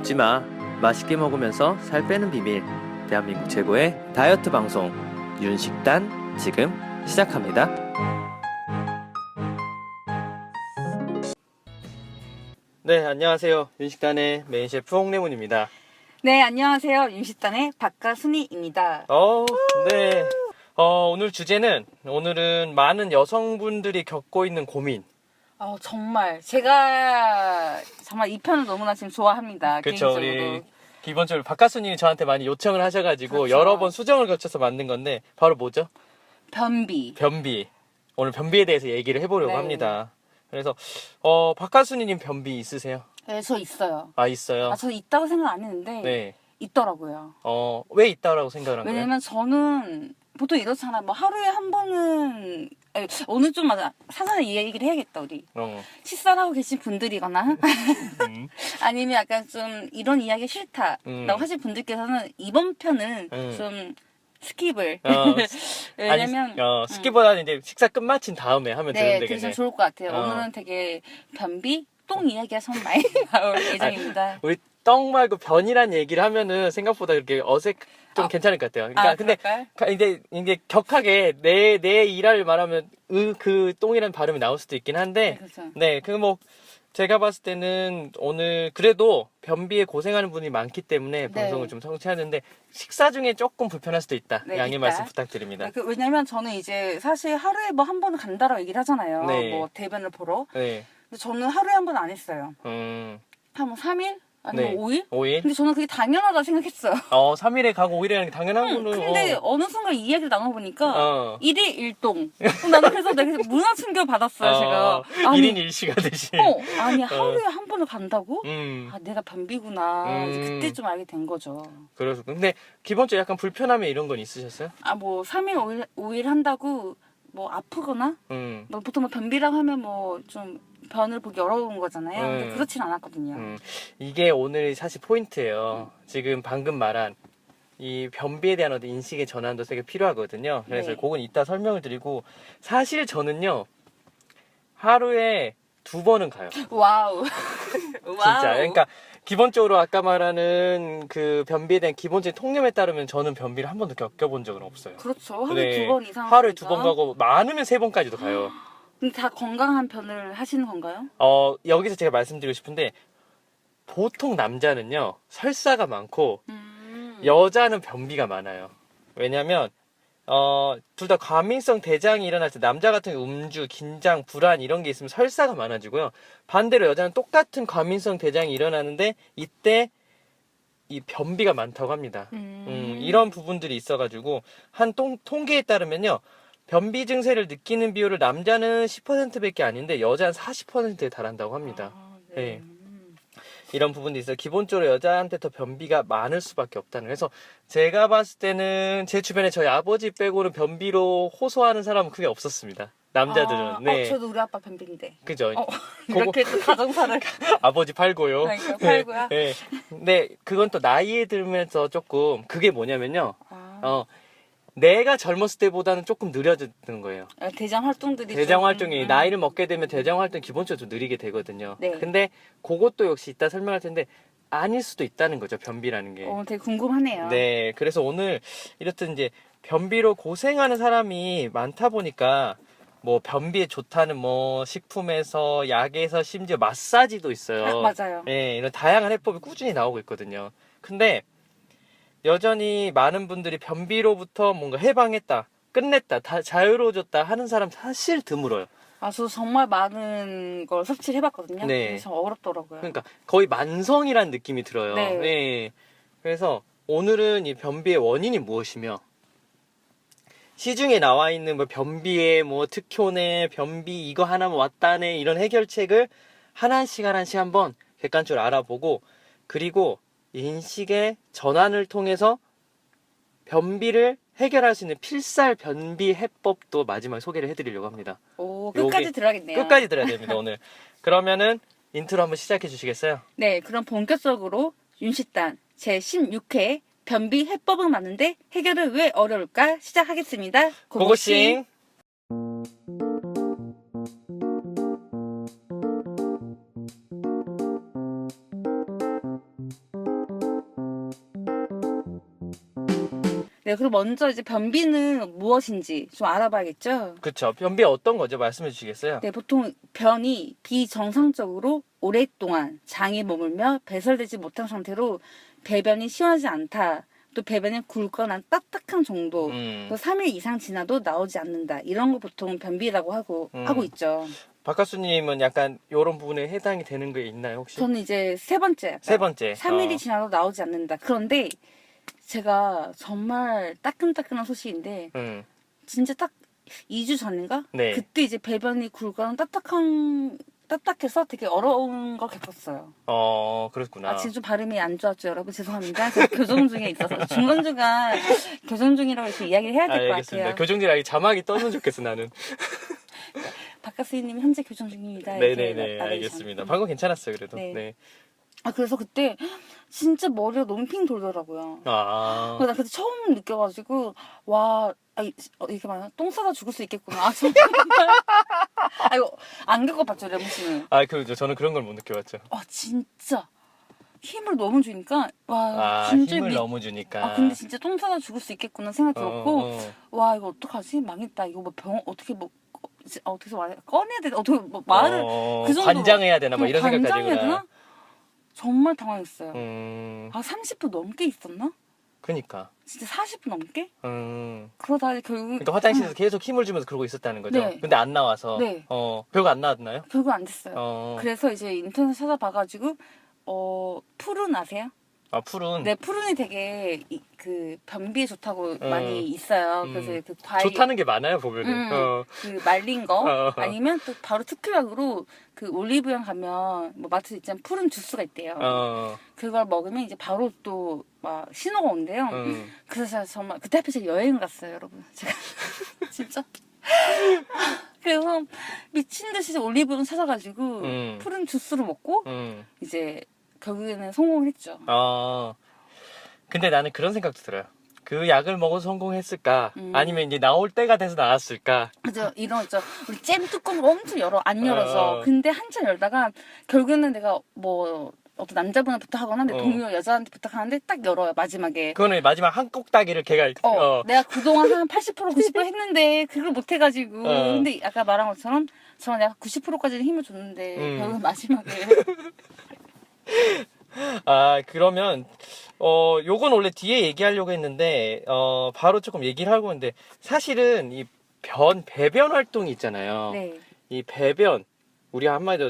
굶지 마. 맛있게 먹으면서 살 빼는 비밀. 대한민국 최고의 다이어트 방송 윤식단 지금 시작합니다. 네, 안녕하세요. 윤식단의 메인 셰프 홍래문입니다. 네, 안녕하세요. 윤식단의 박가순이입니다. 네. 오늘 주제는 오늘은 많은 여성분들이 겪고 있는 고민. 정말 제가 정말 이 편을 너무나 지금 좋아합니다. 그렇죠. 개인적으로. 우리 기본적으로 박가수님이 저한테 많이 요청을 하셔가지고 그렇죠. 여러 번 수정을 거쳐서 만든 건데 바로 뭐죠? 변비. 변비. 오늘 변비에 대해서 얘기를 해보려고 네. 합니다. 그래서 박가수님 변비 있으세요? 네, 저 있어요. 아, 있어요. 저 있다고 생각 안 했는데 네. 있더라고요. 왜 있다라고 생각을 한 거예요? 왜냐면 저는 보통 이렇잖아. 뭐 하루에 한 번은 오늘 좀 사전에 이 얘기를 해야겠다 우리. 식사를 하고 계신 분들이거나 아니면 약간 좀 이런 이야기 싫다라고 하실 분들께서는 이번 편은 좀 스킵을 왜냐면 스킵보다는 이제 식사 끝마친 다음에 하면 네, 되겠네. 되게 좀 좋을 것 같아요. 오늘은 되게 변비, 똥 이야기가 좀 많이 나올 예정입니다. 우리 떡 말고 변이란 얘기를 하면은 생각보다 그렇게 좀 괜찮을 것 같아요. 그러니까 근데 이제 격하게 내 일화를 말하면 그 똥이라는 발음이 나올 수도 있긴 한데 네, 그렇죠. 네, 제가 봤을 때는 오늘 그래도 변비에 고생하는 분이 많기 때문에 방송을 좀 성취하는데 식사 중에 조금 불편할 수도 있다. 네, 양해 있다. 말씀 부탁드립니다. 왜냐면 저는 이제 사실 하루에 뭐 한 번은 간다라고 얘기를 하잖아요. 네. 뭐 대변을 보러. 네. 근데 저는 하루에 한 번 안 했어요. 음. 한 뭐 3일? 아니면 네. 5일? 5일? 근데 저는 그게 당연하다 생각했어요. 3일에 가고 5일에 가는 게 당연한 거는. 근데 어느 순간 이 이야기를 나눠보니까 1일 1동. 나는 그래서 내가 문화 충격 받았어요, 제가. 1인 1시가 되시. 아니, 하루에 한 번을 간다고? 내가 변비구나. 이제 그때 좀 알게 된 거죠. 그래서 근데 기본적으로 약간 불편함이 이런 건 있으셨어요? 뭐 3일, 5일 한다고 뭐 아프거나? 뭐 보통 뭐 변비라고 하면 뭐 좀 변을 보기 어려운 거잖아요. 근데 그렇진 않았거든요. 이게 오늘 사실 포인트예요. 지금 방금 말한 이 변비에 대한 어떤 인식의 전환도 되게 필요하거든요. 그래서 네. 그건 이따 설명을 드리고 사실 저는요 하루에 2번은 가요. 와우. 진짜. 그러니까 기본적으로 아까 말하는 그 변비에 대한 기본적인 통념에 따르면 저는 변비를 한 번도 겪어본 적은 없어요. 그렇죠. 하루에 2번 이상. 하루에 2번 가고 많으면 3번까지도 가요. 근데 다 건강한 변을 하시는 건가요? 여기서 제가 말씀드리고 싶은데 보통 남자는요 설사가 많고 여자는 변비가 많아요. 왜냐면 둘 다 과민성 대장이 일어날 때 남자 같은 경우 음주, 긴장, 불안 이런 게 있으면 설사가 많아지고요. 반대로 여자는 똑같은 과민성 대장이 일어나는데 이때 이 변비가 많다고 합니다. 이런 부분들이 있어가지고 한 통계에 따르면요. 변비 증세를 느끼는 비율을 남자는 10%밖에 아닌데 여자는 40%에 달한다고 합니다. 네. 이런 부분도 있어요. 기본적으로 여자한테 더 변비가 많을 수밖에 없다는. 그래서 제가 봤을 때는 제 주변에 저희 아버지 빼고는 변비로 호소하는 사람은 크게 없었습니다. 남자들은. 네. 저도 우리 아빠 변비인데. 그죠? 이렇게 또 가정사를. 아버지 팔고요. 그러니까 팔고요. 네. 근데 그건 또 나이에 들면서 조금 그게 뭐냐면요. 내가 젊었을 때보다는 조금 느려지는 거예요. 대장 활동들이 대장 활동이 나이를 먹게 되면 대장 활동이 기본적으로 좀 느리게 되거든요. 네. 근데 그것도 역시 이따 설명할 텐데 아닐 수도 있다는 거죠. 변비라는 게. 되게 궁금하네요. 네. 그래서 오늘 이렇듯 이제 변비로 고생하는 사람이 많다 보니까 뭐 변비에 좋다는 뭐 식품에서 약에서 심지어 마사지도 있어요. 맞아요. 네, 이런 다양한 해법이 꾸준히 나오고 있거든요. 근데 여전히 많은 분들이 변비로부터 뭔가 해방했다, 끝냈다, 다 자유로워졌다 하는 사람 사실 드물어요. 저 정말 많은 걸 섭취를 해봤거든요. 네. 근데 참 어렵더라고요. 그러니까 거의 만성이라는 느낌이 들어요. 네. 네. 그래서 오늘은 이 변비의 원인이 무엇이며 시중에 나와 있는 뭐 변비의 뭐 특효네, 변비 이거 하나만 왔다네 이런 해결책을 하나씩 한번 객관적으로 알아보고 그리고 인식의 전환을 통해서 변비를 해결할 수 있는 필살 변비 해법도 마지막에 소개를 해드리려고 합니다. 끝까지 들어야겠네요. 끝까지 들어야 됩니다, 오늘. 그러면은 인트로 한번 시작해 주시겠어요? 네, 그럼 본격적으로 윤식단 제16회 변비 해법은 많은데 해결은 왜 어려울까 시작하겠습니다. 고고싱! 네, 그럼 먼저 이제 변비는 무엇인지 좀 알아봐야겠죠? 그쵸. 변비 어떤 거죠? 말씀해 주시겠어요? 네, 보통 변이 비정상적으로 오랫동안 장에 머물며 배설되지 못한 상태로 배변이 시원하지 않다. 또 배변이 굵거나 딱딱한 정도. 또 3일 이상 지나도 나오지 않는다. 이런 거 보통 변비라고 하고 있죠. 박가수님은 약간 이런 부분에 해당이 되는 게 있나요, 혹시? 저는 이제 세 번째. 세 번째. 3일이 지나도 나오지 않는다. 그런데 제가 정말 따끈따끈한 소식인데 진짜 딱 2주 전인가? 네. 그때 이제 배변이 굵거나 딱딱해서 되게 어려운 걸 겪었어요. 그렇구나. 아, 지금 좀 발음이 안 좋았죠, 여러분? 죄송합니다. 제가 교정 중에 있어서 중간중간 교정 중이라고 이렇게 이야기를 해야 될 것 같아요. 교정 중이라 자막이 떠면 좋겠어, 나는. 박가수님 현재 교정 중입니다. 네네네, 알겠습니다. 방금 괜찮았어요, 그래도. 네. 아, 그래서 그때 진짜 머리가 너무 핑 돌더라고요. 그래서 나 그때 처음 느껴가지고, 와, 이렇게 말하면 똥 싸다 죽을 수 있겠구나. 아, 정말. 아, 이거 안 겪어봤죠, 레몬 씨는? 그렇죠. 저는 그런 걸 못 느껴봤죠. 진짜. 힘을 너무 주니까, 와, 진짜 힘을 너무 주니까. 근데 진짜 똥 싸다 죽을 수 있겠구나 생각 들었고, 와, 이거 어떡하지? 망했다. 이거 뭐 어떻게 말해? 꺼내야 돼? 어떻게 말을, 그 정도. 관장해야 되나? 뭐 이런 생각까지. 관장해야 되나? 정말 당황했어요. 30분 넘게 있었나? 그니까. 진짜 40분 넘게? 그러다 결국. 그러니까 화장실에서 계속 힘을 주면서 그러고 있었다는 거죠? 네. 근데 안 나와서. 네. 별거 안 나왔나요? 별거 안 됐어요. 그래서 이제 인터넷 찾아봐가지고, 푸른 아세요? 푸른. 네, 푸른이 되게 그 변비에 좋다고 많이 있어요. 그래서 그 과일 좋다는 게 많아요, 보면은. 그 말린 거 아니면 또 바로 특효약으로 그 올리브영 가면 뭐 마트 있잖아요. 푸른 주스가 있대요. 그걸 먹으면 이제 바로 또 막 신호가 온대요. 그래서 제가 정말 그때 하필 제가 여행 갔어요, 여러분. 제가 진짜. 그래서 미친 듯이 올리브영 찾아가지고 푸른 주스를 먹고 이제 결국에는 성공을 했죠. 근데 나는 그런 생각도 들어요. 그 약을 먹어서 성공했을까? 아니면 이제 나올 때가 돼서 나왔을까? 그죠. 이런 거 있죠. 우리 잼 뚜껑을 엄청 안 열어서. 근데 한참 열다가 결국에는 내가 뭐 어떤 남자분한테 부탁하거나 내 동료 여자한테 부탁하는데 딱 열어요, 마지막에. 그거는 마지막 한 꼭따기를 걔가 내가 그동안 한 80% 90% 했는데 그걸 못 해가지고. 근데 아까 말한 것처럼 저는 내가 90%까지는 힘을 줬는데 결국 마지막에. 그러면 요건 원래 뒤에 얘기하려고 했는데 바로 조금 얘기를 하고 있는데 사실은 이 배변 활동이 있잖아요. 네. 이 배변 우리가 한마디로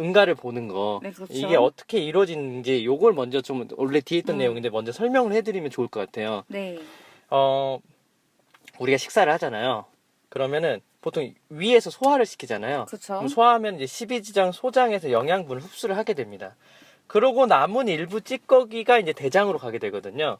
응가를 보는 거. 네, 그렇죠. 이게 어떻게 이루어지는지 요걸 먼저 좀 원래 뒤에 있던 내용인데 먼저 설명을 해드리면 좋을 것 같아요. 네. 우리가 식사를 하잖아요. 그러면은 보통 위에서 소화를 시키잖아요. 그렇죠. 그럼 소화하면 이제 십이지장 소장에서 영양분을 흡수를 하게 됩니다. 그러고 남은 일부 찌꺼기가 이제 대장으로 가게 되거든요.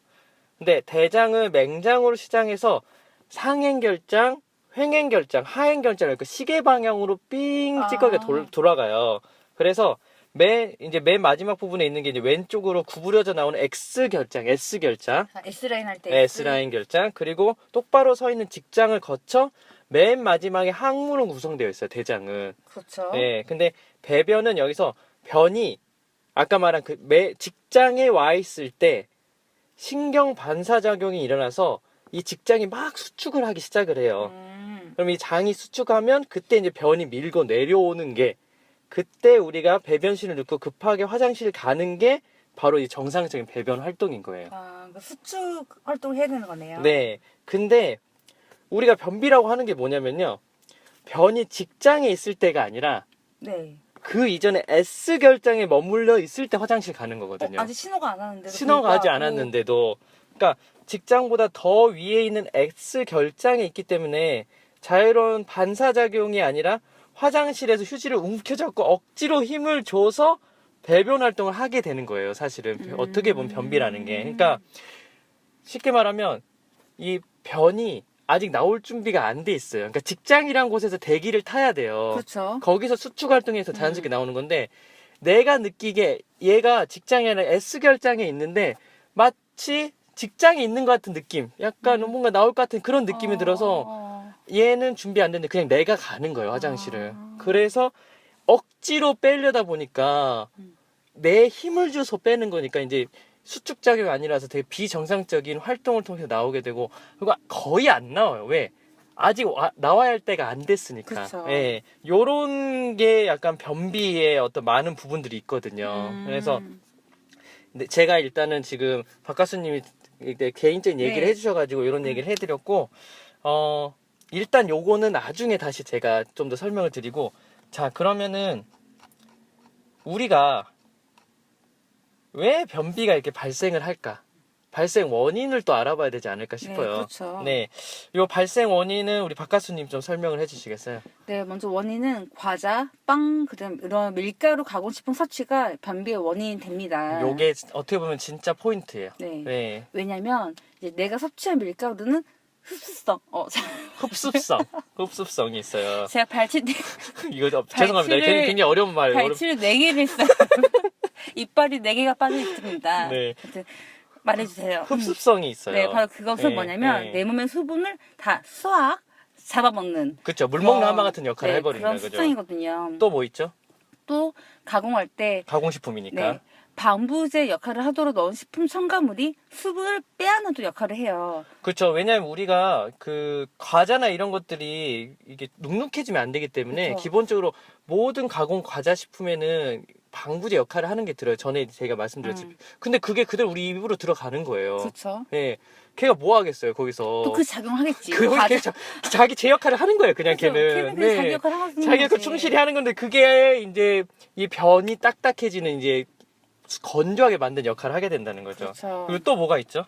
근데 대장을 맹장으로 시장해서 상행결장, 횡행결장, 하행결장 이렇게 시계 방향으로 삥 찌꺼기가 돌아가요. 그래서 맨 마지막 부분에 있는 게 이제 왼쪽으로 구부려져 나오는 X결장, S결장. S라인 할 때. S라인 결장. 그리고 똑바로 서 있는 직장을 거쳐 맨 마지막에 항문으로 구성되어 있어요, 대장은. 그렇죠. 네. 근데 배변은 여기서 변이 아까 말한 직장에 와 있을 때 신경 반사작용이 일어나서 이 직장이 막 수축을 하기 시작을 해요. 그럼 이 장이 수축하면 그때 이제 변이 밀고 내려오는 게 그때 우리가 배변실을 넣고 급하게 화장실 가는 게 바로 이 정상적인 배변 활동인 거예요. 그 수축 활동을 해야 되는 거네요. 네. 근데 우리가 변비라고 하는 게 뭐냐면요. 변이 직장에 있을 때가 아니라 네. 그 이전에 S결장에 머물러 있을 때 화장실 가는 거거든요. 아직 신호가 안 왔는데도. 신호가 하지 않았는데도. 그러니까 직장보다 더 위에 있는 X결장에 있기 때문에 자유로운 반사작용이 아니라 화장실에서 휴지를 움켜잡고 억지로 힘을 줘서 배변 활동을 하게 되는 거예요, 사실은. 어떻게 보면 변비라는 게. 그러니까 쉽게 말하면 이 변이 아직 나올 준비가 안 돼 있어요. 그러니까 직장이란 곳에서 대기를 타야 돼요. 그렇죠. 거기서 수축 활동해서 자연스럽게 나오는 건데 내가 느끼기에 얘가 직장이 아니라 S결장에 있는데 마치 직장에 있는 것 같은 느낌. 약간 뭔가 나올 것 같은 그런 느낌이 들어서 얘는 준비 안 됐는데 그냥 내가 가는 거예요, 화장실을. 그래서 억지로 빼려다 보니까 내 힘을 줘서 빼는 거니까 이제 수축작용이 아니라서 되게 비정상적인 활동을 통해서 나오게 되고, 그리고 거의 안 나와요. 왜? 아직 나와야 할 때가 안 됐으니까. 그쵸. 예. 요런 게 약간 변비의 어떤 많은 부분들이 있거든요. 그래서 근데 제가 일단은 지금 박가수님이 개인적인 얘기를 네. 해주셔가지고 이런 얘기를 해드렸고, 일단 요거는 나중에 다시 제가 좀 더 설명을 드리고, 자, 그러면은 우리가 왜 변비가 이렇게 발생을 할까? 발생 원인을 또 알아봐야 되지 않을까 싶어요. 네, 그렇죠. 네, 요 발생 원인은 우리 박가수님 좀 설명을 해주시겠어요? 네, 먼저 원인은 과자, 빵, 그다음 이런 밀가루 가공식품 섭취가 변비의 원인이 됩니다. 요게 어떻게 보면 진짜 포인트예요. 네. 네. 왜냐면 이제 내가 섭취한 밀가루는 흡수성, 흡습성이 있어요. 제가 발치 이거 죄송합니다. 굉장히 어려운 말. 발치를 4개를 했어요. 이빨이 4개가 빠져 있습니다. 네. 하여튼 말해주세요. 흡습성이 있어요. 네, 바로 그것은 네, 뭐냐면 네. 내 몸의 수분을 다 수학 잡아먹는. 그렇죠. 물 먹는 하마 같은 역할을 해버리는 그런 거죠. 습성이거든요. 또 뭐 있죠? 또 가공할 때 가공식품이니까. 네, 방부제 역할을 하도록 넣은 식품 첨가물이 수분을 빼앗는 또 역할을 해요. 그렇죠. 왜냐하면 우리가 그 과자나 이런 것들이 이게 눅눅해지면 안 되기 때문에 그쵸. 기본적으로 모든 가공 과자 식품에는 방부제 역할을 하는 게 들어요. 전에 제가 말씀드렸지. 근데 그게 그대로 우리 입으로 들어가는 거예요. 그렇죠. 예. 걔가 뭐 하겠어요, 거기서. 또 그 작용하겠지. 자기 제 역할을 하는 거예요, 그냥 그쵸. 걔는. 걔는 자기 역할을 하는 자기 역할 거지. 충실히 하는 건데 그게 이제 이 변이 딱딱해지는 이제 건조하게 만든 역할을 하게 된다는 거죠. 그렇죠. 그리고 또 뭐가 있죠?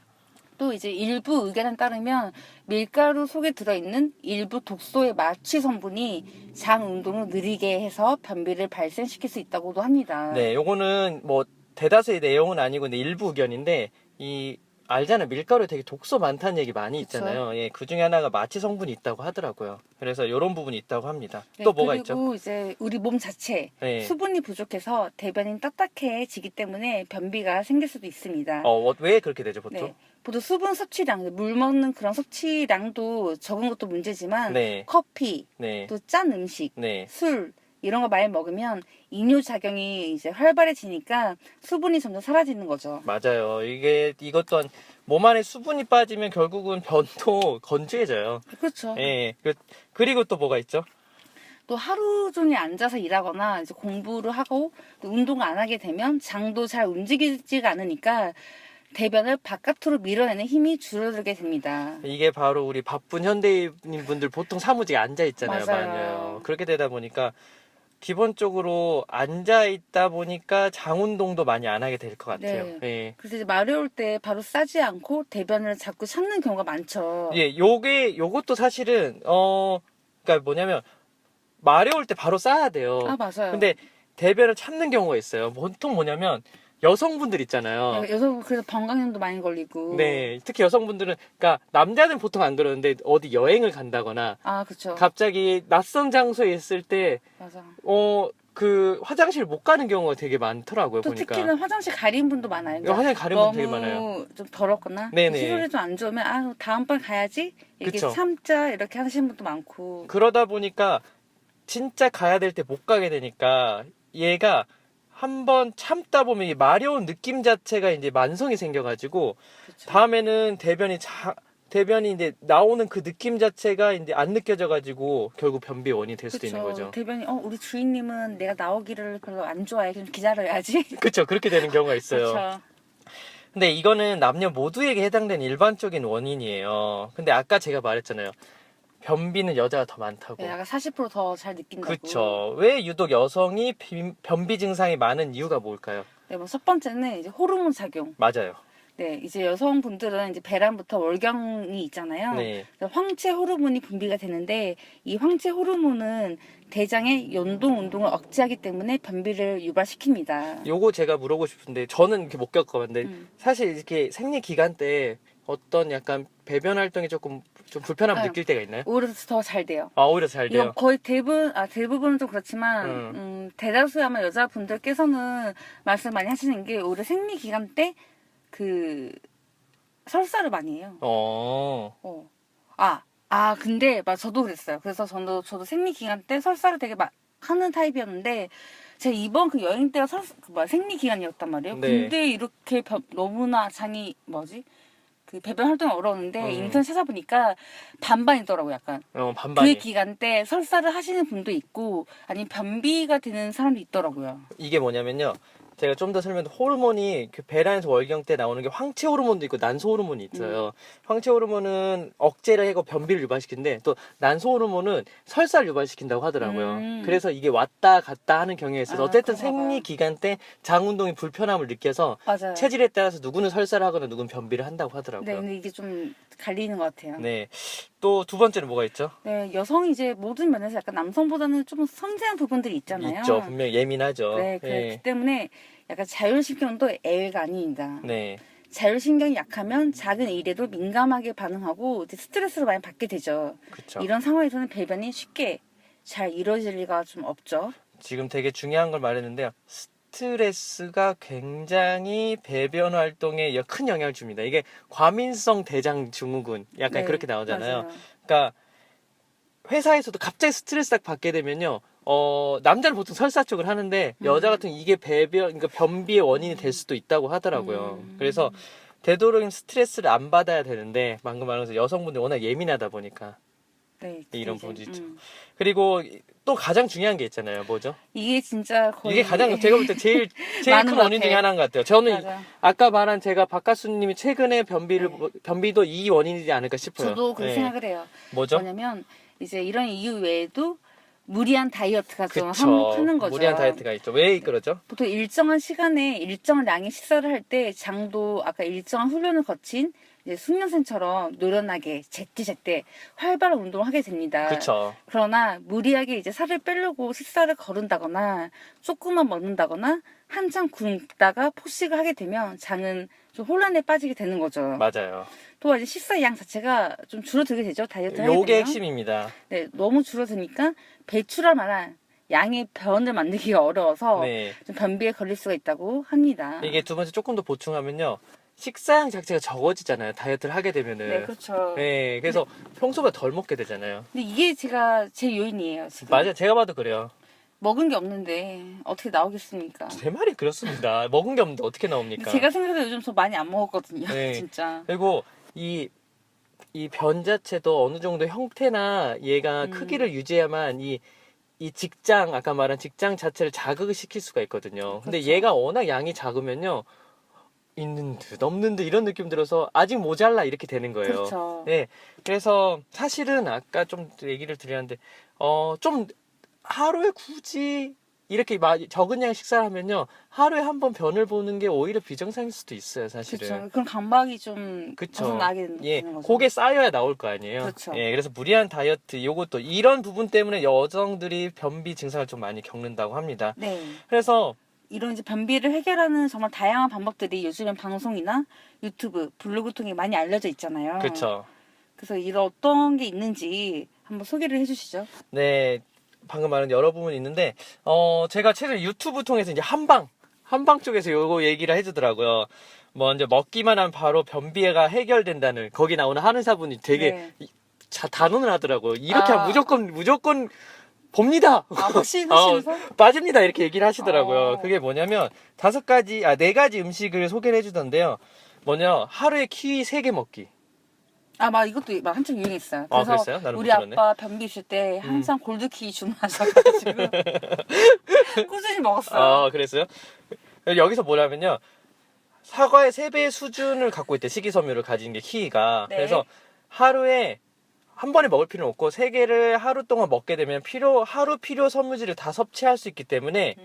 또 이제 일부 의견에 따르면 밀가루 속에 들어있는 일부 독소의 마취 성분이 장 운동을 느리게 해서 변비를 발생시킬 수 있다고도 합니다. 네, 요거는 뭐 대다수의 내용은 아니고 근데 일부 의견인데 이 알잖아, 밀가루에 되게 독소 많다는 얘기 많이 그쵸. 있잖아요. 예, 그 중에 하나가 마취 성분이 있다고 하더라고요. 그래서 이런 부분이 있다고 합니다. 네, 또 뭐가 있죠? 그리고 이제 우리 몸 자체 네. 수분이 부족해서 대변이 딱딱해지기 때문에 변비가 생길 수도 있습니다. 왜 그렇게 되죠, 보통? 네. 보통 수분 섭취량, 물 먹는 그런 섭취량도 적은 것도 문제지만 네. 커피, 네. 또 짠 음식, 네. 술 이런 거 많이 먹으면 이뇨 작용이 이제 활발해지니까 수분이 점점 사라지는 거죠. 맞아요. 이것 또한 몸 안에 수분이 빠지면 결국은 변도 건조해져요. 그렇죠. 예. 그리고 또 뭐가 있죠? 또 하루 종일 앉아서 일하거나 이제 공부를 하고 또 운동을 안 하게 되면 장도 잘 움직이지가 않으니까 대변을 바깥으로 밀어내는 힘이 줄어들게 됩니다. 이게 바로 우리 바쁜 현대인분들 보통 사무직에 앉아 있잖아요. 맞아요. 그렇게 되다 보니까 기본적으로 앉아 있다 보니까 장 운동도 많이 안 하게 될 것 같아요. 네. 예. 그래서 이제 마려울 때 바로 싸지 않고 대변을 자꾸 찾는 경우가 많죠. 예, 요것도 사실은 그러니까 뭐냐면 마려울 때 바로 싸야 돼요. 아, 맞아요. 근데 대변을 참는 경우가 있어요. 보통 뭐냐면 여성분들 있잖아요. 여성 그래서 방광염도 많이 걸리고. 네, 특히 여성분들은, 그러니까 남자는 보통 안 그러는데 어디 여행을 간다거나 아, 그렇죠. 갑자기 낯선 장소에 있을 때 맞아. 그 화장실 못 가는 경우가 되게 많더라고요. 또 보니까. 특히는 화장실 가린 분도 많아요. 화장실 가린 분 되게 너무 많아요. 좀 더럽거나 네네. 시설이 좀 안 좋으면 아 다음번 가야지 이렇게 그쵸. 참자 이렇게 하시는 분도 많고. 그러다 보니까 진짜 가야 될 때 못 가게 되니까 얘가 한번 참다 보면 이 마려운 느낌 자체가 이제 만성이 생겨가지고 그쵸. 다음에는 대변이 이제 나오는 그 느낌 자체가 이제 안 느껴져가지고 결국 변비 원인이 될 수도 있는 거죠. 대변이 우리 주인님은 내가 나오기를 별로 안 좋아해. 좀 기다려야지. 그렇죠. 그렇게 되는 경우가 있어요. 그렇죠. 근데 이거는 남녀 모두에게 해당되는 일반적인 원인이에요. 근데 아까 제가 말했잖아요. 변비는 여자가 더 많다고. 네, 약간 40%더 잘 느낀다고. 그렇죠. 왜 유독 여성이 변비 증상이 많은 이유가 뭘까요? 네, 뭐 첫 번째는 이제 호르몬 작용. 맞아요. 네, 이제 여성분들은 이제 배란부터 월경이 있잖아요. 네. 그래서 황체 호르몬이 분비가 되는데 이 황체 호르몬은 대장의 연동 운동을 억제하기 때문에 변비를 유발시킵니다. 요거 제가 물어보고 싶은데 저는 이렇게 못 겪어봤는데 사실 이렇게 생리 기간 때 어떤 약간 배변 활동이 좀 불편함을 느낄 때가 있나요? 오히려 더 잘 돼요. 아, 오히려 잘 돼요. 이거 거의 대부분은 좀 그렇지만 대다수 아마 여자분들께서는 말씀 많이 하시는 게 오히려 생리 기간 때 그 설사를 많이 해요. 근데 저도 그랬어요. 그래서 저도 생리 기간 때 설사를 되게 하는 타입이었는데 제가 이번 그 여행 때가 생리 기간이었단 말이에요. 네. 근데 이렇게 너무나 장이 그 배변 활동이 어려웠는데 인터넷 찾아보니까 반반이더라고요, 약간. 반반이. 그 기간 때 설사를 하시는 분도 있고 아니면 변비가 되는 사람도 있더라고요. 이게 뭐냐면요. 제가 좀 더 설명드리면 호르몬이 그 배란에서 월경 때 나오는 게 황체 호르몬도 있고 난소 호르몬이 있어요. 황체 호르몬은 억제를 하고 변비를 유발시키는데 또 난소 호르몬은 설사를 유발시킨다고 하더라고요. 그래서 이게 왔다 갔다 하는 경향이 있어서 어쨌든 생리 기간 때 장 운동이 불편함을 느껴서 맞아요. 체질에 따라서 누구는 설사를 하거나 누구는 변비를 한다고 하더라고요. 네, 근데 이게 좀 갈리는 것 같아요. 네. 또 두 번째는 뭐가 있죠? 네, 여성이 이제 모든 면에서 약간 남성보다는 좀 섬세한 부분들이 있잖아요. 있죠. 분명히 예민하죠. 네, 그렇기 때문에 약간 자율신경도 L가 아닙니다. 네. 자율신경이 약하면 작은 일에도 민감하게 반응하고 이제 스트레스를 많이 받게 되죠. 그쵸. 이런 상황에서는 배변이 쉽게 잘 이루어질 리가 좀 없죠. 지금 되게 중요한 걸 말했는데요. 스트레스가 굉장히 배변 활동에 큰 영향을 줍니다. 이게 과민성 대장 증후군 약간 네, 그렇게 나오잖아요. 맞아요. 그러니까 회사에서도 갑자기 스트레스 딱 받게 되면요. 남자는 보통 설사 쪽을 하는데 여자 같은 경우 이게 그러니까 변비의 원인이 될 수도 있다고 하더라고요. 그래서 되도록이면 스트레스를 안 받아야 되는데 방금 말한 것처럼 여성분들이 워낙 예민하다 보니까 네, 이런 이제, 부분이 있죠. 그리고 또 가장 중요한 게 있잖아요. 뭐죠? 이게 진짜 거의 이게 가장 제가 볼 때 제일 많은 큰 것 원인 중에 같아. 하나인 것 같아요. 저는 맞아. 아까 말한 제가 박가수님이 최근에 변비도 이 원인이지 않을까 싶어요. 저도 그렇게 네. 생각을 해요. 뭐죠? 뭐냐면 이제 이런 이유 외에도 무리한 다이어트가 좀 그쵸. 하는 거죠. 무리한 다이어트가 있죠. 왜 그러죠? 보통 일정한 시간에 일정한 양의 식사를 할 때 장도 아까 일정한 훈련을 거친 이제 숙련생처럼 노련하게 제때 활발한 운동을 하게 됩니다. 그쵸. 그러나 무리하게 이제 살을 빼려고 식사를 거른다거나 조금만 먹는다거나 한참 굶다가 폭식을 하게 되면 장은 좀 혼란에 빠지게 되는 거죠. 맞아요. 또 이제 식사 양 자체가 좀 줄어들게 되죠. 다이어트 하게 요게 되면. 핵심입니다. 네, 너무 줄어드니까 배출할 만한 양의 변을 만들기가 어려워서 네. 좀 변비에 걸릴 수가 있다고 합니다. 이게 두 번째 조금 더 보충하면요. 식사량 자체가 적어지잖아요. 다이어트를 하게 되면은. 네, 그렇죠. 네, 그래서 평소보다 덜 먹게 되잖아요. 근데 이게 제 요인이에요. 지금. 맞아요. 제가 봐도 그래요. 먹은 게 없는데 어떻게 나오겠습니까? 제 말이 그렇습니다. 먹은 게 없는데 어떻게 나옵니까? 제가 생각해도 요즘 저 많이 안 먹었거든요. 네. 진짜. 그리고 이 변 자체도 어느 정도 형태나 얘가 크기를 유지해야만 이 직장, 아까 말한 직장 자체를 자극을 시킬 수가 있거든요. 근데 그렇죠. 얘가 워낙 양이 작으면요. 있는 듯 없는 듯 이런 느낌 들어서 아직 모자라 이렇게 되는 거예요. 그렇죠. 네. 그래서 사실은 아까 좀 얘기를 드렸는데 좀 하루에 굳이 이렇게 적은 양 식사를 하면요. 하루에 한 번 변을 보는 게 오히려 비정상일 수도 있어요, 사실은. 그렇죠. 그럼 감각이 좀 그쵸. 벗어나게 예, 되는 거죠. 그게 쌓여야 나올 거 아니에요. 그렇죠. 예, 그래서 무리한 다이어트, 요것도 이런 부분 때문에 여성들이 변비 증상을 좀 많이 겪는다고 합니다. 네. 그래서 이런 이제 변비를 해결하는 정말 다양한 방법들이 요즘엔 방송이나 유튜브, 블로그 통해 많이 알려져 있잖아요. 그렇죠. 그래서 이런 어떤 게 있는지 한번 소개를 해주시죠. 네, 방금 말한 여러 부분이 있는데 제가 최근에 유튜브 통해서 이제 한방 쪽에서 요거 얘기를 해주더라고요. 먼저 먹기만 하면 바로 변비가 해결된다는 거기 나오는 한의사분이 되게 네. 단언을 하더라고요. 이렇게 하면 무조건 봅니다. 확신하시면서? 빠집니다. 이렇게 얘기를 하시더라고요. 어. 그게 뭐냐면 4가지 음식을 소개를 해주던데요. 뭐냐, 하루에 키위 3개 먹기. 막 이것도 막 한참 유행했어요. 아, 그래서 그랬어요? 나는 못 우리 들었네. 아빠 변비 있을 때 항상 골드키 주문하셔가지고 꾸준히 먹었어요. 그랬어요? 여기서 뭐냐면요. 사과의 3배의 수준을 갖고 있대. 식이섬유를 가진 게 키위가. 네. 그래서 하루에 한 번에 먹을 필요는 없고 3개를 하루 동안 먹게 되면 하루 필요 섬유질을 다 섭취할 수 있기 때문에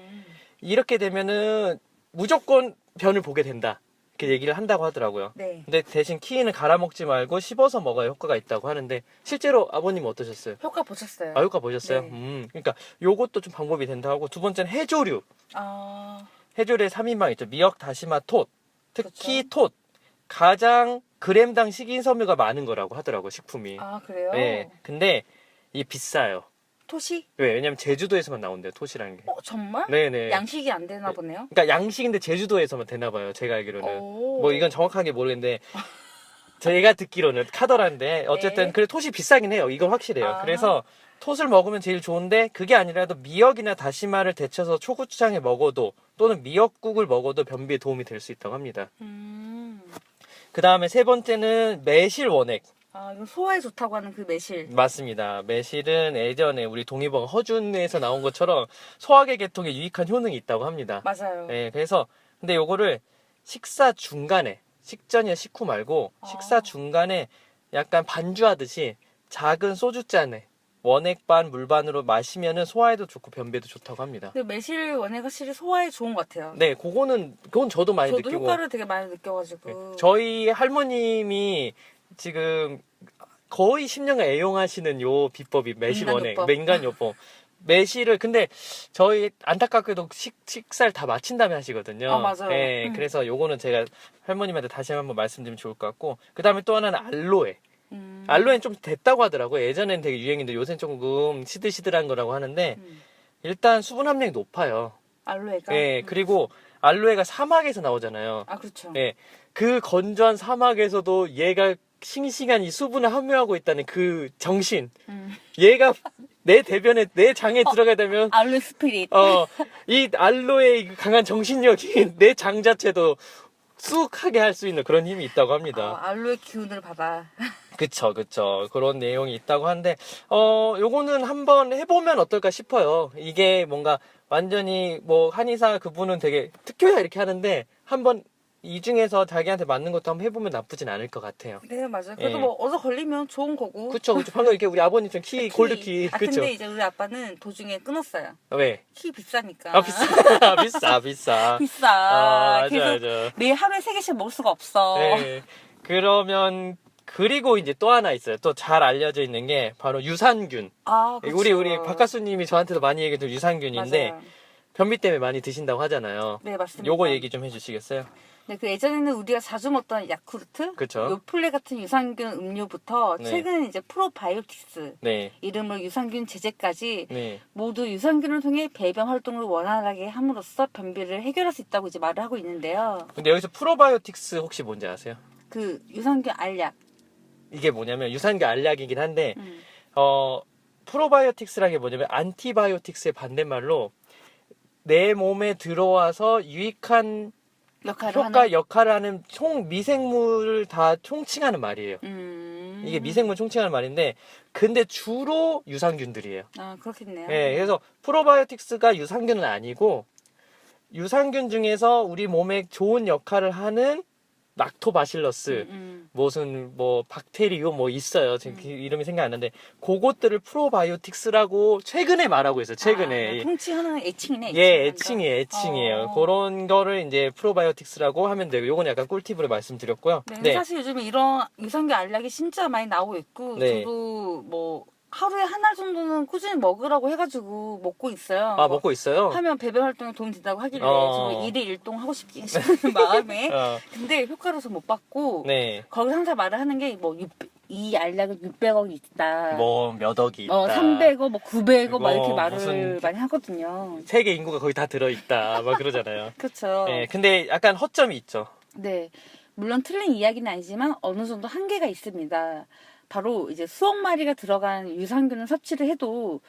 이렇게 되면은 무조건 변을 보게 된다. 이렇게 얘기를 한다고 하더라고요. 네. 근데 대신 키위는 갈아 먹지 말고 씹어서 먹어야 효과가 있다고 하는데 실제로 아버님 어떠셨어요? 효과 보셨어요? 효과 보셨어요? 네. 그러니까 요것도 좀 방법이 된다 하고 두 번째는 해조류. 아, 해조류의 3인방 있죠. 미역, 다시마, 톳. 특히 그렇죠. 톳. 가장 그램당 식이섬유가 많은 거라고 하더라고요, 식품이. 그래요? 네. 근데 이게 비싸요. 토시? 왜냐면 제주도에서만 나온대요, 톳이라는 게. 정말? 네네. 양식이 안 되나 보네요. 그러니까 양식인데 제주도에서만 되나 봐요, 제가 알기로는. 오. 뭐 이건 정확하게 모르겠는데 제가 듣기로는 카더라인데 어쨌든 네. 그래 톳이 비싸긴 해요. 이건 확실해요. 아. 그래서 톳을 먹으면 제일 좋은데 그게 아니라도 미역이나 다시마를 데쳐서 초고추장에 먹어도 또는 미역국을 먹어도 변비에 도움이 될 수 있다고 합니다. 그 다음에 세 번째는 매실 원액. 아, 이거 소화에 좋다고 하는 그 매실. 맞습니다. 매실은 예전에 우리 동의보감 허준에서 나온 것처럼 소화계 계통에 유익한 효능이 있다고 합니다. 맞아요. 네, 그래서 근데 요거를 식사 중간에 식전이나 식후 말고 식사 중간에 약간 반주하듯이 작은 소주잔에 원액 반, 물 반으로 마시면은 소화에도 좋고 변비에도 좋다고 합니다. 그 매실 원액 확실히 소화에 좋은 것 같아요. 네, 그건 저도 많이 저도 느끼고. 효과를 되게 많이 느껴가지고. 네, 저희 할머님이 지금 거의 10년간 애용하시는 요 비법이 매실 원액, 민간요법. 매실을 근데 저희 안타깝게도 식사를 다 마친 다음에 하시거든요. 아, 맞아요. 네, 그래서 요거는 제가 할머님한테 다시 한번 말씀드리면 좋을 것 같고 그 다음에 또 하나는 알로에. 알로에는 좀 됐다고 하더라고요. 예전에는 되게 유행인데 요새는 조금 시들시들한 거라고 하는데 일단 수분 함량이 높아요. 알로에가? 네, 그리고 알로에가 사막에서 나오잖아요. 아, 그렇죠. 네, 그 건조한 사막에서도 얘가 싱싱한 이 수분을 함유하고 있다는 그 정신. 얘가 내 대변에, 내 장에 들어가게 되면, 알로에 스피릿. 이 알로에의 강한 정신력이 내 장 자체도 쑥하게 할 수 있는 그런 힘이 있다고 합니다. 알로에 기운을 받아. 그쵸. 그런 내용이 있다고 하는데, 요거는 한번 해보면 어떨까 싶어요. 이게 뭔가 완전히 뭐 한의사 그분은 되게 특효야 이렇게 하는데, 한번 이 중에서 자기한테 맞는 것도 한번 해보면 나쁘진 않을 것 같아요. 네, 맞아요. 그래도 예. 뭐 얻어 걸리면 좋은 거고. 그쵸. 방금 이렇게 우리 아버님처럼 골드키. 아, 그쵸. 근데 이제 우리 아빠는 도중에 끊었어요. 왜? 키 비싸니까. 비싸. 비싸. 맞아. 매일 하루에 3개씩 먹을 수가 없어. 네. 그러면, 그리고 이제 또 하나 있어요. 또 잘 알려져 있는 게 바로 유산균. 아, 그렇죠. 우리 박가수님이 저한테도 많이 얘기해준 유산균인데, 맞아요. 변비 때문에 많이 드신다고 하잖아요. 네, 맞습니다. 요거 얘기 좀 해주시겠어요? 네, 그 예전에는 우리가 자주 먹던 야쿠르트, 그쵸. 요플레 같은 유산균 음료부터 네. 최근에 이제 프로바이오틱스 네. 이름으로 유산균 제제까지 네. 모두 유산균을 통해 배변 활동을 원활하게 함으로써 변비를 해결할 수 있다고 이제 말을 하고 있는데요. 근데 여기서 프로바이오틱스 혹시 뭔지 아세요? 그 유산균 알약. 이게 뭐냐면 유산균 알약이긴 한데, 프로바이오틱스라는 게 뭐냐면 안티바이오틱스의 반대말로 내 몸에 들어와서 유익한 역할을 하는 미생물을 다 총칭하는 말이에요. 이게 미생물 총칭하는 말인데, 근데 주로 유산균들이에요. 아, 그렇겠네요. 네, 그래서 프로바이오틱스가 유산균은 아니고, 유산균 중에서 우리 몸에 좋은 역할을 하는 락토바실러스, 무슨 뭐 박테리움 뭐 있어요. 지금 그 이름이 생각 안 나는데 그것들을 프로바이오틱스라고 최근에 말하고 있어요. 최근에. 통칭하는 애칭이네. 예, 애칭이에요. 그런 거를 이제 프로바이오틱스라고 하면 되고, 요건 약간 꿀팁으로 말씀드렸고요. 네, 사실 요즘에 이런 유산균 알약이 진짜 많이 나오고 있고, 네. 저도 뭐 하루에 한 알 정도는 꾸준히 먹으라고 해가지고 먹고 있어요. 아, 먹고 있어요? 하면 배변 활동에 도움이 된다고 하길래 저 일일 일동 하고 싶은 마음에 근데 효과를 못 받고 네. 거기서 항상 말을 하는 게 뭐 이 알약은 600억이 있다. 뭐 몇 억이 있다. 300억, 뭐 900억 막 이렇게 뭐 말을 무슨 많이 하거든요. 세계 인구가 거의 다 들어있다. 막 그러잖아요. 그렇죠. 네, 근데 약간 허점이 있죠. 네. 물론 틀린 이야기는 아니지만 어느 정도 한계가 있습니다. 바로 이제 수억 마리가 들어간 유산균을 섭취를 해도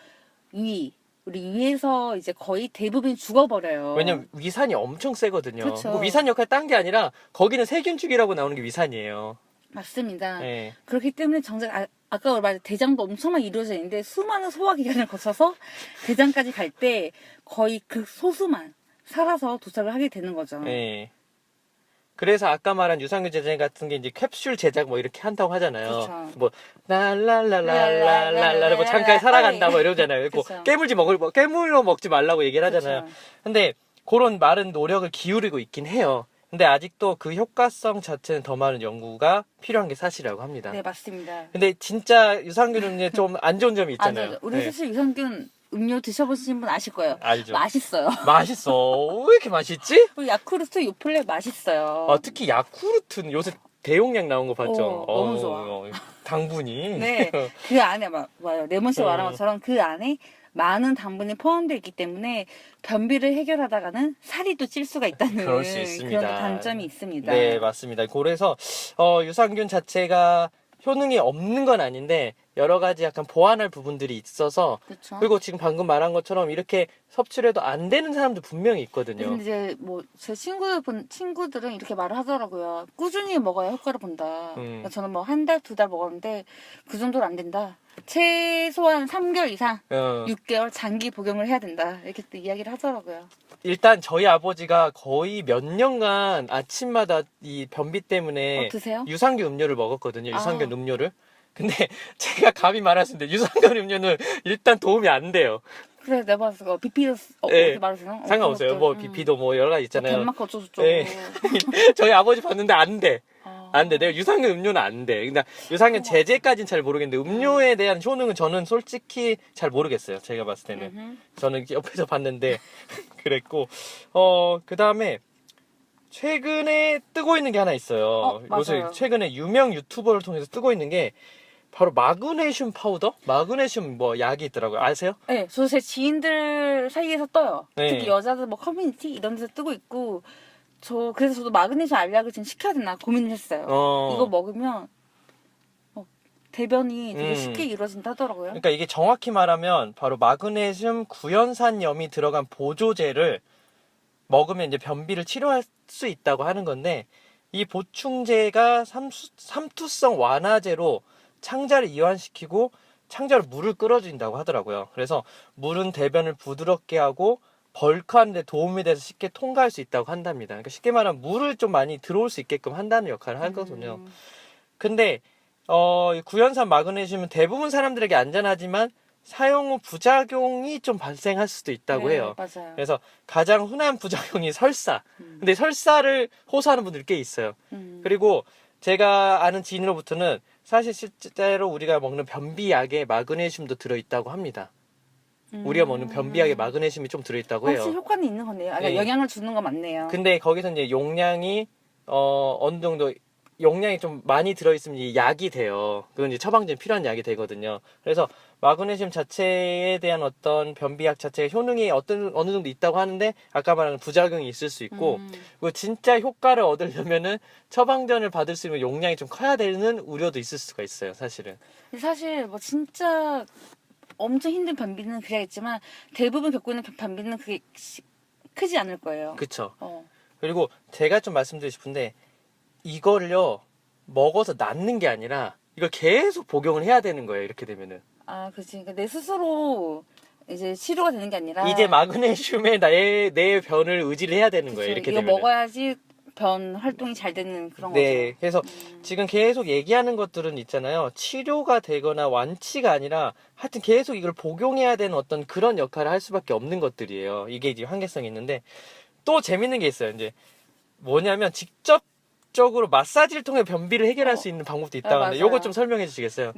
우리 위에서 이제 거의 대부분 죽어버려요. 왜냐면 위산이 엄청 세거든요. 그쵸. 뭐 위산 역할 딴 게 아니라 거기는 세균죽이라고 나오는 게 위산이에요. 맞습니다. 네. 그렇기 때문에 정작 아까 말한 대장도 엄청 많이 이루어져 있는데 수많은 소화기관을 거쳐서 대장까지 갈 때 거의 그 소수만 살아서 도착을 하게 되는 거죠. 네. 그래서 아까 말한 유산균 제작 같은 게 이제 캡슐 제작 뭐 이렇게 한다고 하잖아요. 그쵸. 뭐 랄랄랄랄랄랄라 뭐 잠깐 살아간다 뭐 이러잖아요. 그리고 깨물로 먹지 말라고 얘기를 하잖아요. 그쵸. 근데 그런 많은 노력을 기울이고 있긴 해요. 근데 아직도 그 효과성 자체는 더 많은 연구가 필요한 게 사실이라고 합니다. 네, 맞습니다. 근데 진짜 유산균은 좀 안 좋은 점이 있잖아요. 우리 사실 유산균 음료 드셔보신 분 아실 거예요. 알죠. 맛있어요. 맛있어. 왜 이렇게 맛있지? 우리 야쿠르트 요플레 맛있어요. 특히 야쿠르트는 요새 대용량 나온 거 봤죠? 너무 좋아. 당분이. 네. 그 안에 봐요. 레몬씨 말한 것처럼 그 안에 많은 당분이 포함되어 있기 때문에 변비를 해결하다가는 살이 또 찔 수가 있다는 그럴 수 있습니다. 그런 단점이 있습니다. 네, 맞습니다. 그래서 유산균 자체가 효능이 없는 건 아닌데 여러 가지 약간 보완할 부분들이 있어서 그렇죠. 그리고 지금 방금 말한 것처럼 이렇게 섭취를 해도 안 되는 사람도 분명히 있거든요. 근데 이제 뭐 제 친구들은 이렇게 말을 하더라고요. 꾸준히 먹어야 효과를 본다. 그러니까 저는 뭐 한 달, 2달 먹었는데 그 정도로 안 된다. 최소한 3개월 이상, 6개월 장기 복용을 해야 된다. 이렇게 또 이야기를 하더라고요. 일단 저희 아버지가 거의 몇 년간 아침마다 이 변비 때문에 드세요? 유산균 음료를 먹었거든요. 유산균 음료를. 근데 제가 감히 말하는데 유산균 음료는 일단 도움이 안 돼요. 그래, 내가 봤을 때 BP도 네. 이렇게 말하세요? 상관없어요. 뭐 BP도 뭐 여러 가지 있잖아요. 덴마크 어쩌고저쩌고. 네. 저희 아버지 봤는데 안 돼. 안 돼. 내가 유산균 음료는 안 돼. 그러니까 유산균 제제까지는 잘 모르겠는데 음료에 대한 효능은 저는 솔직히 잘 모르겠어요. 제가 봤을 때는. 저는 옆에서 봤는데 그랬고 그다음에 최근에 뜨고 있는 게 하나 있어요. 요새 맞아요. 최근에 유명 유튜버를 통해서 뜨고 있는 게 바로 마그네슘 파우더? 마그네슘 뭐 약이 있더라고요. 아세요? 네, 저도 제 지인들 사이에서 떠요. 네. 특히 여자들 뭐 커뮤니티 이런 데서 뜨고 있고 그래서 저도 마그네슘 알약을 지금 시켜야 되나 고민을 했어요. 이거 먹으면 대변이 되게 쉽게 이루어진다 하더라고요. 그러니까 이게 정확히 말하면 바로 마그네슘 구연산염이 들어간 보조제를 먹으면 이제 변비를 치료할 수 있다고 하는 건데 이 보충제가 삼투성 완화제로 창자를 이완시키고 창자로 물을 끌어준다고 하더라고요. 그래서 물은 대변을 부드럽게 하고 벌크하는 데 도움이 돼서 쉽게 통과할 수 있다고 한답니다. 그러니까 쉽게 말하면 물을 좀 많이 들어올 수 있게끔 한다는 역할을 하거든요. 근데 구연산 마그네슘은 대부분 사람들에게 안전하지만 사용 후 부작용이 좀 발생할 수도 있다고 해요. 맞아요. 그래서 가장 흔한 부작용이 설사. 근데 설사를 호소하는 분들이 꽤 있어요. 그리고 제가 아는 지인으로부터는 사실 실제로 우리가 먹는 변비약에 마그네슘도 들어있다고 합니다. 우리가 먹는 변비약에 마그네슘이 좀 들어있다고 해요. 확실히 효과는 있는 거네요. 네. 영향을 주는 거 맞네요. 근데 거기서 이제 용량이 어느 정도 용량이 좀 많이 들어있으면 이 약이 돼요. 그건 이제 처방전이 필요한 약이 되거든요. 그래서 마그네슘 자체에 대한 어떤 변비약 자체의 효능이 어느 정도 있다고 하는데 아까 말한 부작용이 있을 수 있고 그리고 진짜 효과를 얻으려면은 처방전을 받을 수 있는 용량이 좀 커야 되는 우려도 있을 수가 있어요. 사실은. 사실 뭐 진짜 엄청 힘든 변비는 그래야겠지만 대부분 겪고 있는 변비는 그게 크지 않을 거예요. 그쵸. 그리고 제가 좀 말씀드리고 싶은데 이거를요 먹어서 낫는 게 아니라 이걸 계속 복용을 해야 되는 거예요. 이렇게 되면은. 그치. 그러니까 내 스스로 이제 치료가 되는 게 아니라 이제 마그네슘에 내 변을 의지를 해야 되는 거예요. 이렇게 이거 되면 먹어야지 변 활동이 잘 되는 그런 네, 거죠. 그래서 지금 계속 얘기하는 것들은 있잖아요. 치료가 되거나 완치가 아니라 하여튼 계속 이걸 복용해야 되는 어떤 그런 역할을 할 수밖에 없는 것들이에요. 이게 이제 한계성이 있는데 또 재밌는 게 있어요. 이제 뭐냐면 직접적으로 마사지를 통해 변비를 해결할 수 있는 방법도 있다고 하는데 맞아요. 요거 좀 설명해 주시겠어요?